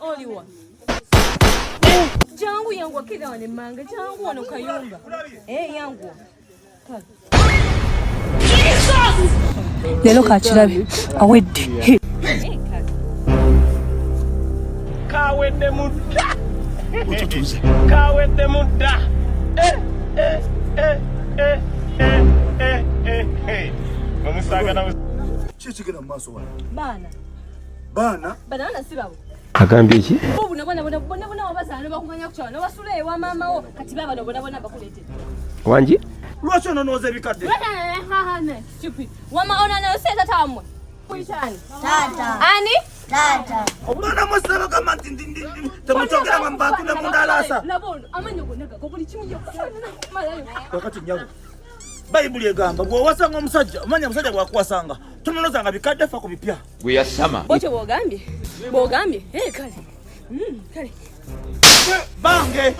Oliwa. Jangu yangu akida wane manga. Jangu wano kayumba. Yangu. Lelo kachirabi. Awedde. Kawedde mudda. Kawedde mudda. Omusaagana Chichigena maaso wana. Baana sibabo. Agambye iki? Bona wabazaana bakumanya kukyala nobasula ewa maama wo kati baba bona bakuleetera. Wangi? Lwaki ononooza ebikadde? Stupid. Wama onana seta tamwe. Kuitani. Tata. Ani? Tata. Omwana musaba kama ndindi temuchogera mambaku ne mundalasa. Labono amanyo gonaga kokuli chimuyo. Malayo. Wakati nyawo. Bayibuli egamba bwo wasanga omusajja omanya omusajja bwakuwasanga tumunozanga bikadde fa ku bipya. We are summer. Boche bogambye. Kale. Kale. Bange.